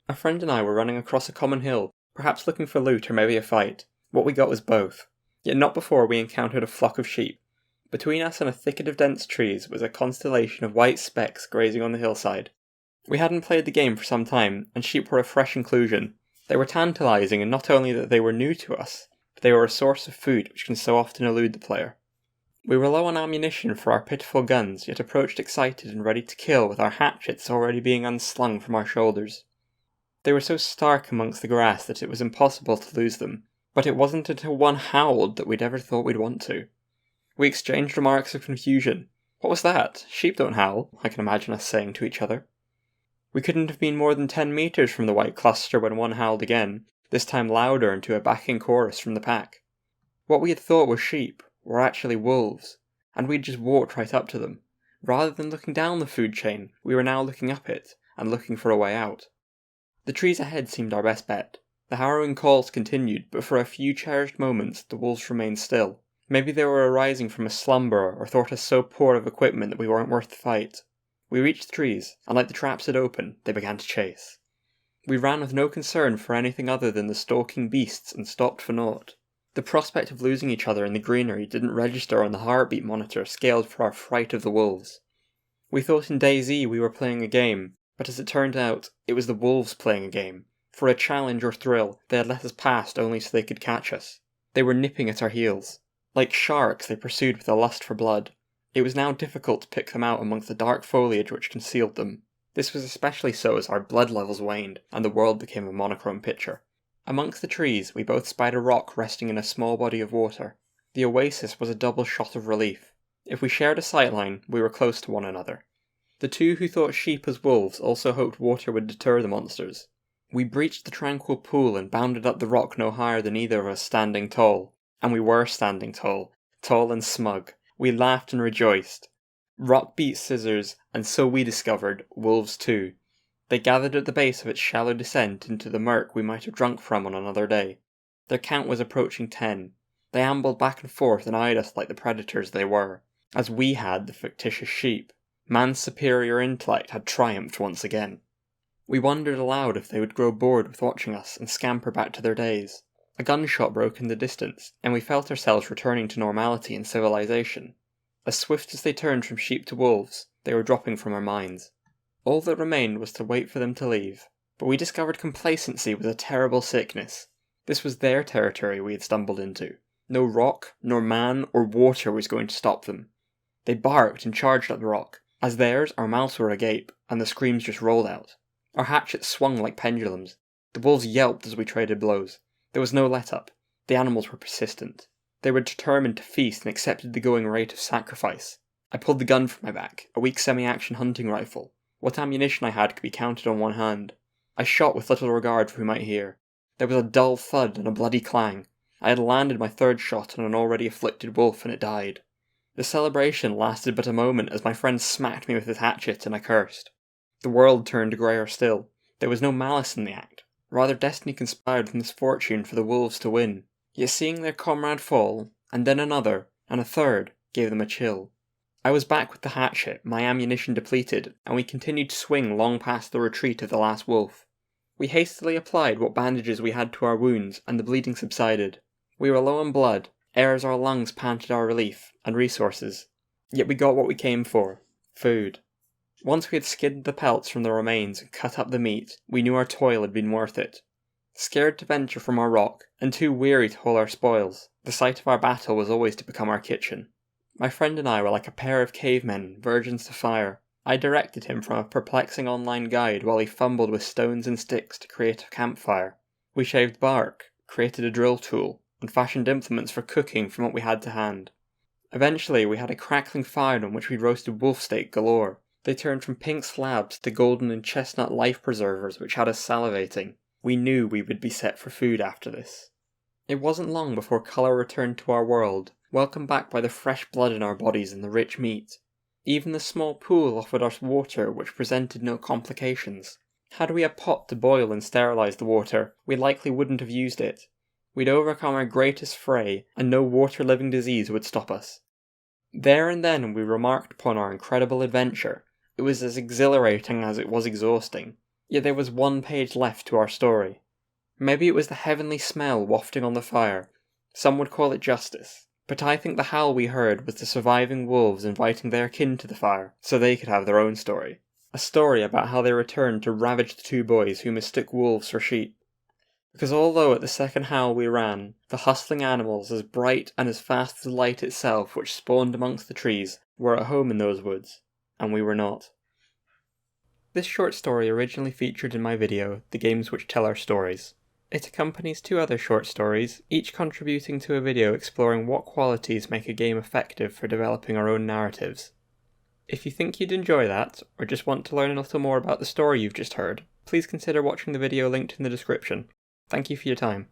A friend and I were running across a common hill, perhaps looking for loot or maybe a fight. What we got was both. Yet not before we encountered a flock of sheep. Between us and a thicket of dense trees was a constellation of white specks grazing on the hillside. We hadn't played the game for some time, and sheep were a fresh inclusion. They were tantalizing in not only that they were new to us, but they were a source of food which can so often elude the player. We were low on ammunition for our pitiful guns, yet approached excited and ready to kill with our hatchets already being unslung from our shoulders. They were so stark amongst the grass that it was impossible to lose them, but it wasn't until one howled that we'd ever thought we'd want to. We exchanged remarks of confusion. What was that? Sheep don't howl, I can imagine us saying to each other. We couldn't have been more than 10 meters from the white cluster when one howled again, this time louder and to a backing chorus from the pack. What we had thought were sheep were actually wolves, and we'd just walked right up to them. Rather than looking down the food chain, we were now looking up it, and looking for a way out. The trees ahead seemed our best bet. The harrowing calls continued, but for a few cherished moments the wolves remained still. Maybe they were arising from a slumber or thought us so poor of equipment that we weren't worth the fight. We reached the trees, and like the traps had opened, they began to chase. We ran with no concern for anything other than the stalking beasts and stopped for naught. The prospect of losing each other in the greenery didn't register on the heartbeat monitor scaled for our fright of the wolves. We thought in DayZ we were playing a game, but as it turned out, it was the wolves playing a game. For a challenge or thrill, they had let us past only so they could catch us. They were nipping at our heels. Like sharks, they pursued with a lust for blood. It was now difficult to pick them out amongst the dark foliage which concealed them. This was especially so as our blood levels waned, and the world became a monochrome picture. Amongst the trees, we both spied a rock resting in a small body of water. The oasis was a double shot of relief. If we shared a sightline, we were close to one another. The two who thought sheep as wolves also hoped water would deter the monsters. We breached the tranquil pool and bounded up the rock no higher than either of us standing tall. And we were standing tall and smug. We laughed and rejoiced. Rock beat scissors, and so we discovered wolves too. They gathered at the base of its shallow descent into the murk we might have drunk from on another day. Their count was approaching 10. They ambled back and forth and eyed us like the predators they were, as we had the fictitious sheep. Man's superior intellect had triumphed once again. We wondered aloud if they would grow bored with watching us and scamper back to their days. A gunshot broke in the distance, and we felt ourselves returning to normality and civilization. As swift as they turned from sheep to wolves, they were dropping from our minds. All that remained was to wait for them to leave, but we discovered complacency was a terrible sickness. This was their territory we had stumbled into. No rock, nor man, or water was going to stop them. They barked and charged at the rock. As theirs, our mouths were agape, and the screams just rolled out. Our hatchets swung like pendulums. The wolves yelped as we traded blows. There was no let-up. The animals were persistent. They were determined to feast and accepted the going rate of sacrifice. I pulled the gun from my back, a weak semi-action hunting rifle. What ammunition I had could be counted on one hand. I shot with little regard for who might hear. There was a dull thud and a bloody clang. I had landed my third shot on an already afflicted wolf and it died. The celebration lasted but a moment as my friend smacked me with his hatchet and I cursed. The world turned greyer still. There was no malice in the act. Rather, destiny conspired with misfortune for the wolves to win. Yet seeing their comrade fall, and then another, and a third, gave them a chill. I was back with the hatchet, my ammunition depleted, and we continued to swing long past the retreat of the last wolf. We hastily applied what bandages we had to our wounds, and the bleeding subsided. We were low on blood, ere as our lungs panted our relief, and resources. Yet we got what we came for. Food. Once we had skinned the pelts from the remains and cut up the meat, we knew our toil had been worth it. Scared to venture from our rock, and too weary to haul our spoils, the site of our battle was always to become our kitchen. My friend and I were like a pair of cavemen, virgins to fire. I directed him from a perplexing online guide while he fumbled with stones and sticks to create a campfire. We shaved bark, created a drill tool, and fashioned implements for cooking from what we had to hand. Eventually we had a crackling fire on which we roasted wolf steak galore. They turned from pink slabs to golden and chestnut life preservers which had us salivating. We knew we would be set for food after this. It wasn't long before colour returned to our world, welcomed back by the fresh blood in our bodies and the rich meat. Even the small pool offered us water which presented no complications. Had we a pot to boil and sterilise the water, we likely wouldn't have used it. We'd overcome our greatest fray, and no water-living disease would stop us. There and then we remarked upon our incredible adventure. It was as exhilarating as it was exhausting. Yet there was one page left to our story. Maybe it was the heavenly smell wafting on the fire. Some would call it justice. But I think the howl we heard was the surviving wolves inviting their kin to the fire, so they could have their own story. A story about how they returned to ravage the two boys who mistook wolves for sheep. Because although at the second howl we ran, the hustling animals as bright and as fast as light itself which spawned amongst the trees were at home in those woods, and we were not. This short story originally featured in my video, The Games Which Tell Our Stories. It accompanies 2 other short stories, each contributing to a video exploring what qualities make a game effective for developing our own narratives. If you think you'd enjoy that, or just want to learn a little more about the story you've just heard, please consider watching the video linked in the description. Thank you for your time.